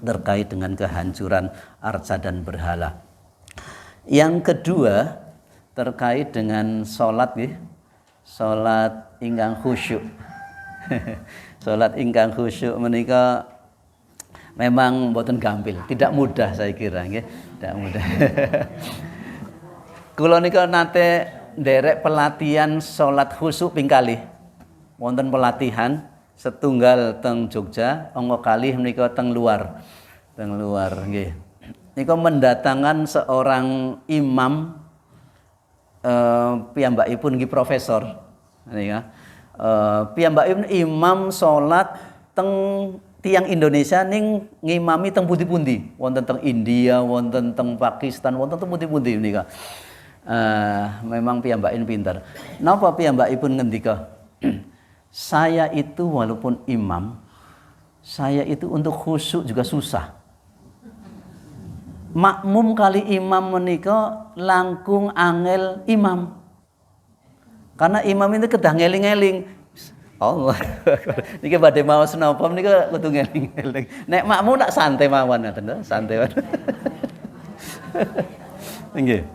terkait dengan kehancuran arca dan berhala. Yang kedua terkait dengan salat nggih. Salat ingkang khusyuk. Salat ingkang khusyuk menika Memang mboten gampil, tidak mudah saya kira nggih, tidak mudah. Kula nika nate nderek pelatihan salat khusyuk ping kalih. Wonten pelatihan setunggal teng Jogja, angka kalih menika teng luar. Teng luar nggih. Nika mendatangkan seorang imam piyambakipun nggih profesor. Nika. Piyambakipun imam salat teng tiang Indonesia ning ngimami teng pundi-pundi, wonten teng India, wonten teng Pakistan, wonten teng pundi-pundi menika. Memang piyambakipun pinter. Napa piyambakipun ngendika? Saya itu walaupun imam, saya itu untuk khusyuk juga susah. Makmum kali imam menika langkung angel imam. Karena imam itu kedah ngeling-eling. Allah. Niki badhe maos napa menika kudu ngeling-eling. Nek makmu tak santai mawon ngoten, santai mawon. Nggih.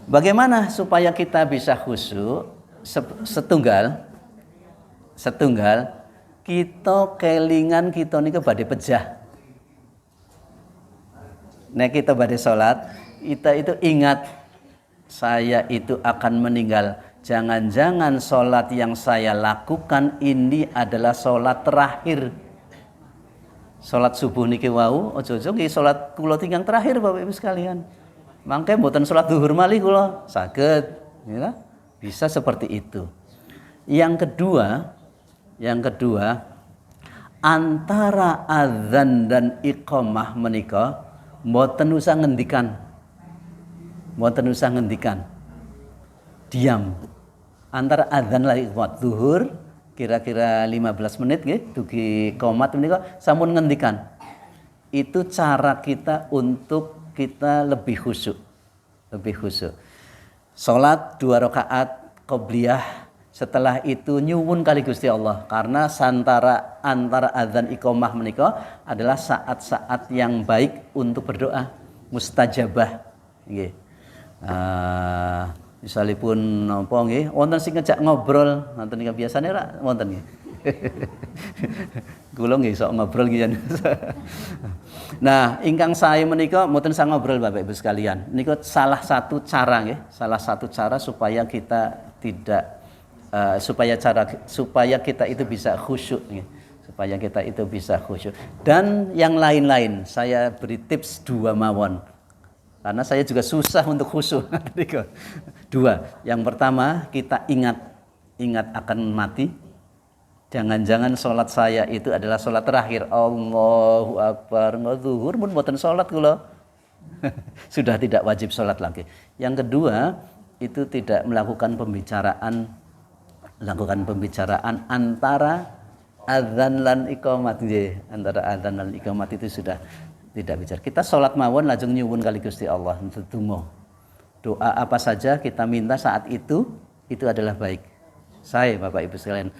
Bagaimana supaya kita bisa khusyuk? Setunggal kita kelingan kita niku badhe pejah. Nek kita badhe salat, kita itu ingat saya itu akan meninggal. Jangan-jangan sholat yang saya lakukan ini adalah sholat terakhir. Sholat subuh niki wau, ojo-ojo nggih sholat kula tinggal terakhir Bapak Ibu sekalian. Mangke mboten sholat zuhur malih kula, saged, ya. Bisa seperti itu. Yang kedua, antara azan dan iqamah menika mboten usah ngendikan. Mboten usah ngendikan. Diam. Antara adzan lan iqamah zuhur kira-kira 15 menit nggih dugi qomat menika sampun ngendikan. Itu cara kita untuk kita lebih khusyuk. Lebih khusyuk. Salat 2 rakaat qobliyah, setelah itu nyuwun kali Gusti Allah karena antara adzan iqamah menika adalah saat-saat yang baik untuk berdoa, mustajabah nggih. Misalipun napa nggih wonten sing ngejak ngobrol ngoten niki biasane ra wonten nggih. Kula nggih sok ngobrol nggih. Nah, ingkang sae menika mboten sang ngobrol Bapak Ibu sekalian. Niku salah satu cara nggih, salah satu cara supaya kita tidak supaya kita itu bisa khusyuk nggih. Supaya kita itu bisa khusyuk. Dan yang lain-lain saya beri tips 2 mawon. Karena saya juga susah untuk khusyuk. 2. Yang pertama, kita ingat akan mati. Jangan-jangan sholat saya itu adalah sholat terakhir. Allahu Akbar. Zuhur pun mboten sholat kula. Sudah tidak wajib sholat lagi. Yang kedua, itu tidak melakukan pembicaraan antara adzan lan iqamat. Antara adzan lan iqamat itu sudah tidak bicara. Kita sholat mawon lajeng nyuwun kali Gusti Allah ndedonga. Doa apa saja kita minta saat itu adalah baik. Saya Bapak Ibu sekalian,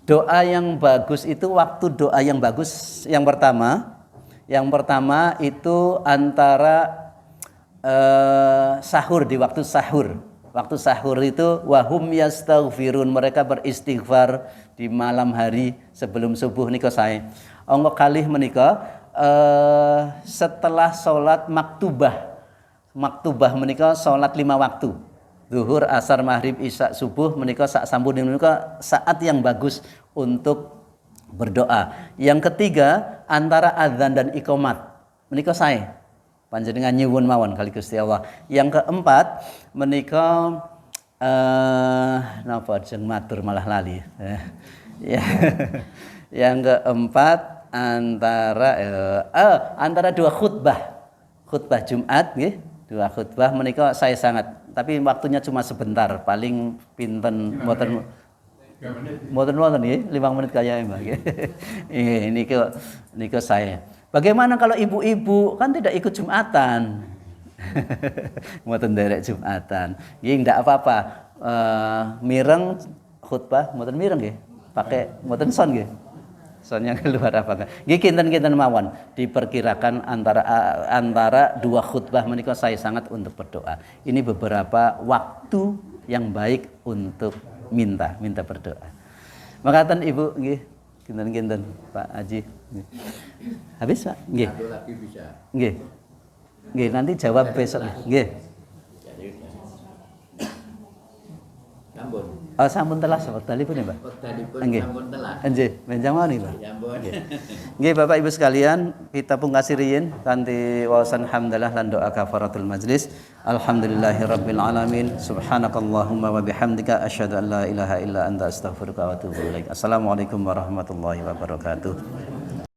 doa yang bagus itu waktu doa yang bagus yang pertama itu antara sahur, di waktu sahur. Waktu sahur itu wahum yastaghfirun, mereka beristighfar di malam hari sebelum subuh nika sae. Angka kalih menika setelah sholat maktubah menika sholat 5 waktu. Zuhur, asar, maghrib, isya, subuh menika sak sampun menika saat yang bagus untuk berdoa. Yang ketiga antara azan dan iqamat menika sae. Panjenengan nyuwun mawon kali Gusti Allah. Yang keempat menika napa jeneng matur malah lali. Yang keempat antara 2 khutbah Jumat nggih. 2 khutbah menika saya sangat, tapi waktunya cuma sebentar, paling pinten mboten nggih 5 menit kaya Mbak nggih. Niku saya. Bagaimana kalau ibu-ibu kan tidak ikut Jumatan? Mboten nderek Jumatan. Nggih ndak apa-apa. Mireng khutbah mboten mireng nggih. Pakai mboten son nggih. Soalnya keluar apa enggak? Nggih kinten-kinten mawon diperkirakan antara 2 khutbah menika saya sangat untuk berdoa. Ini beberapa waktu yang baik untuk minta berdoa. Makaten Ibu nggih kinten-kinten Pak Haji. Nggih. Habis Pak? Nggih. Satu lagi bisa. Nggih. Nggih, nanti jawab besok. Nggih. Jadi sampun. Oh, sampun telas wektalipun ya, Pak? Wektalipun Nggih. sampun telah. Nggih, benjang mawon Pak. Sampun. Nggih Bapak Ibu sekalian, kita pungkasi riyin kanthi wawasan hamdalah lan doa kafaratul majlis. Alhamdulillahirabbil alamin. Subhanakallahumma wa bihamdika asyhadu an la ilaha illa anta astaghfiruka wa atubu ilaik. Assalamualaikum warahmatullahi wabarakatuh.